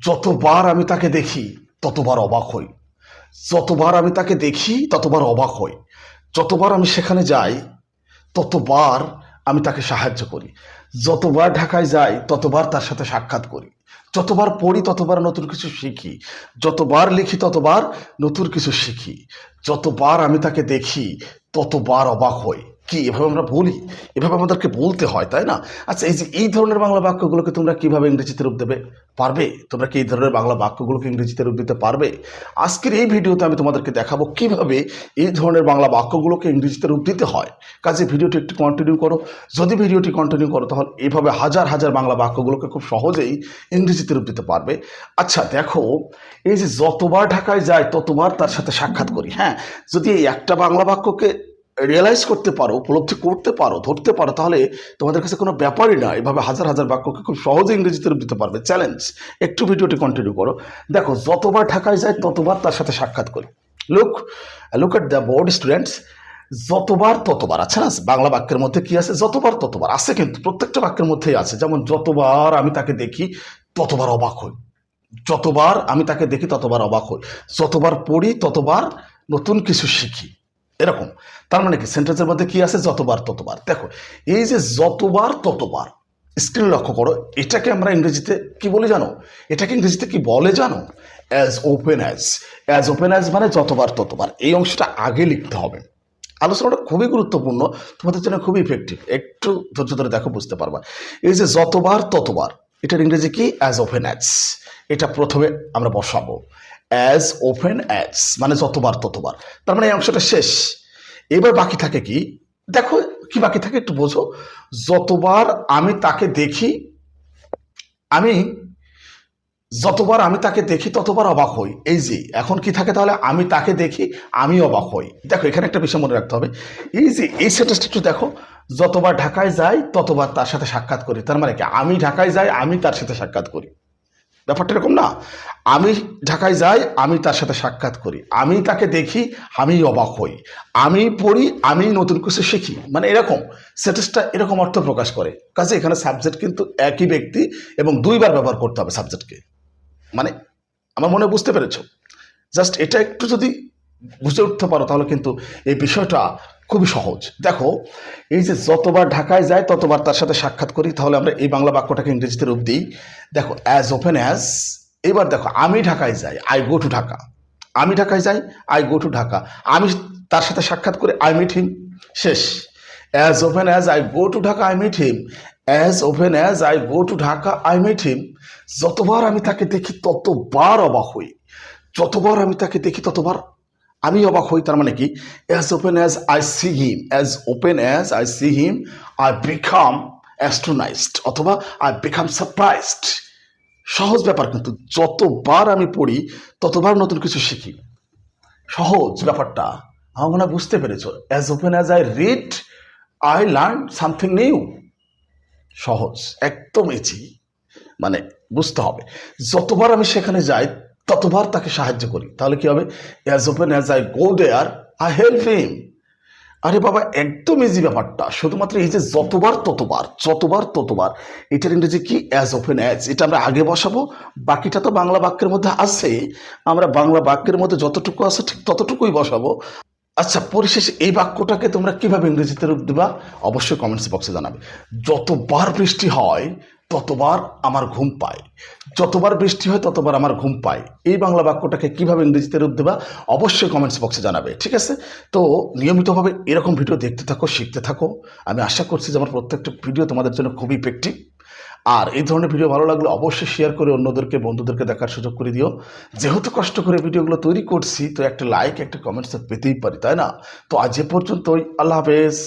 যতবার আমি তাকে দেখি ততবার অবাক হই। যতবার আমি তাকে দেখি ততবার অবাক হই। যতবার আমি সেখানে যাই ততবার আমি তাকে সাহায্য করি। যতবার ঢাকায় যাই ততবার তার সাথে সাক্ষাৎ করি। যতবার পড়ি ততবার নতুন কিছু শিখি। যতবার লিখি ততবার নতুন কিছু শিখি। যতবার আমি তাকে দেখি ততবার অবাক হই। কি এভাবে আমরা বলি? এভাবে আমাদেরকে বলতে হয়, তাই না? আচ্ছা, এই যে এই ধরনের বাংলা বাক্যগুলোকে তোমরা কিভাবে ইংরেজিতে রূপ দেবে? পারবে? তোমরা কি এই ধরনের বাংলা বাক্যগুলোকে ইংরেজিতে রূপ দিতে পারবে? আজকের এই ভিডিওতে আমি তোমাদেরকে দেখাবো কিভাবে এই ধরনের বাংলা বাক্যগুলোকে ইংরেজিতে রূপ দিতে হয়। কাজে ভিডিওটি একটু কন্টিনিউ করো। যদি ভিডিওটি কন্টিনিউ করো তাহলে এইভাবে হাজার হাজার বাংলা বাক্যগুলোকে খুব সহজেই ইংরেজিতে রূপ দিতে পারবে। আচ্ছা দেখো, এই যে যতবার ঢাকায় যায় ততবার তার সাথে সাক্ষাৎ করি। হ্যাঁ, যদি এই একটা বাংলা বাক্যকে রিয়েলাইজ করতে পারো, উপলব্ধি করতে পারো, ধরতে পারো, তাহলে তোমাদের কাছে কোনো ব্যাপারই না। এভাবে হাজার হাজার বাক্যকে খুব সহজে ইংরেজিতে রূপ দিতে পারবে। চ্যালেঞ্জ, একটু ভিডিওটি কন্টিনিউ করো। দেখো, যতবার ঢাকায় যায় ততবার তার সাথে সাক্ষাৎ করি। Look look at the board students. যতবার ততবার আছে না বাংলা বাক্যের মধ্যে? কি আছে? যতবার ততবার আছে, কিন্তু প্রত্যেকটা বাক্যের মধ্যেই আছে। যেমন যতবার আমি তাকে দেখি ততবার অবাক হই। যতবার আমি তাকে দেখি ততবার অবাক হই। যতবার পড়ি ততবার নতুন কিছু শিখি। এরকম। তার মানে কি সেন্টেন্সের মধ্যে কি আছে? যতবার ততবার। দেখো, এই যে যতবার ততবার, স্ক্রিন লক্ষ্য করো, এটাকে আমরা ইংরেজিতে কি বলি জানো? এটাকে ইংরেজিতে কি বলে জানো? As open as. As open as মানে যতবার ততবার। এই অংশটা আগে লিখতে হবে। আলোচনাটা খুবই গুরুত্বপূর্ণ, তোমাদের জন্য খুবই ইফেক্টিভ। একটু ধৈর্য ধরে দেখো, বুঝতে পারবা। এই যে যতবার ততবার, এটার ইংরেজি কি? As open as. এটা প্রথমে আমরা বসাবো। অ্যাজ ওপেন অ্যাজ মানে যতবার ততবার। তার মানে এই অংশটা শেষ। এবার বাকি থাকে কি? দেখো কি বাকি থাকে একটু বোঝো। যতবার আমি তাকে দেখি, যতবার আমি তাকে দেখি ততবার অবাক হই। এই যে এখন কি থাকে তাহলে? আমি তাকে দেখি, আমি অবাক হই। দেখো এখানে একটা বিষয় মনে রাখতে হবে। এই যে এই সেন্টেন্সটা একটু দেখো, যতবার ঢাকায় যাই ততবার তার সাথে সাক্ষাৎ করি। তার মানে কি? আমি ঢাকায় যাই, আমি তার সাথে সাক্ষাৎ করি। ব্যাপারটা এরকম না? আমি ঢাকায় যাই, আমি তার সাথে সাক্ষাৎ করি। আমি তাকে দেখি, আমি অবাক হই। আমি পড়ি, আমি নতুন কিছু শিখি। মানে এরকম সেন্টেন্সটা এরকম অর্থ প্রকাশ করে। কাজে এখানে সাবজেক্ট কিন্তু একই ব্যক্তি এবং দুইবার ব্যবহার করতে হবে সাবজেক্টকে। মানে আমার মনে বুঝতে পেরেছো? জাস্ট এটা একটু যদি বুঝে উঠতে পারো তাহলে কিন্তু এই বিষয়টা খুবই সহজ। দেখো, এই যে যতবার ঢাকায় যায় ততবার তার সাথে সাক্ষাৎ করি, তাহলে আমরা এই বাংলা বাক্যটাকে ইংরেজিতে রূপ দিই। দেখো, অ্যাজ ওপেন অ্যাজ। এবার দেখো, আমি ঢাকায় যাই, আই গো টু ঢাকা। আমি ঢাকায় যাই, আই গো টু ঢাকা। আমি তার সাথে সাক্ষাৎ করে, আই মিট হিম। শেষ। As open as I go to Dhaka, I meet him. As open as I go to Dhaka, I meet him. যতবার আমি তাকে দেখি ততবার অবাক হই। যতবার আমি তাকে দেখি ততবার আমি অবাক হই। তার মানে কি? As open as I see him, as open as I see him, I become astonished অথবা আই বিকাম সারপ্রাইজড। সহজ ব্যাপার, কিন্তু যতবার আমি পড়ি ততবার নতুন কিছু শিখি। সহজ ব্যাপারটা আমার মনে হয় বুঝতে পেরেছো। As open as I read, I learn something new. সহজ, একদম ইজি। মানে বুঝতে হবে, যতবার আমি সেখানে যাই ততবার তাকে সাহায্য করি। তাহলে কি হবে? As open as I go there, I help him. আরে বাবা, একদম ইজি ব্যাপারটা। শুধুমাত্র এই যে যতবার ততবার, যতবার ততবার, এটার ইংরেজি কি? As open as. এটা আমরা আগে বসাবো। বাকিটা তো বাংলা বাক্যের মধ্যে আছে, আমরা বাংলা বাক্যের মধ্যে যতটুকু আছে ঠিক ততটুকুই বসাবো। আচ্ছা, পরিশেষে এই বাক্যটাকে তোমরা কিভাবে ইংরেজিতে রূপ দেবা অবশ্যই কমেন্টস বক্সে জানাবে। যতবার বৃষ্টি হয় ততবার আমার ঘুম পায়। যতবার বৃষ্টি হয় ততবার আমার ঘুম পায়। এই বাংলা বাক্যটাকে কিভাবে ইংরেজিতে রূপ দেবা অবশ্যই কমেন্টস বক্সে জানাবে। ঠিক আছে? তো নিয়মিতভাবে এরকম ভিডিও দেখতে থাকো, শিখতে থাকো। আমি আশা করছি যে আমার প্রত্যেকটা ভিডিও তোমাদের জন্য খুবই ইফেক্টিভ। আর এই ধরনের ভিডিও ভালো লাগলে অবশ্যই শেয়ার করে অন্যদেরকে, বন্ধুদেরকে দেখার সুযোগ করে দিও। যেহেতু কষ্ট করে ভিডিওগুলো তৈরি করছি, তো একটা লাইক, একটা কমেন্টস পেতেই পারি, তাই না? তো আজ এ পর্যন্তই। আল্লাহ হাফেজ।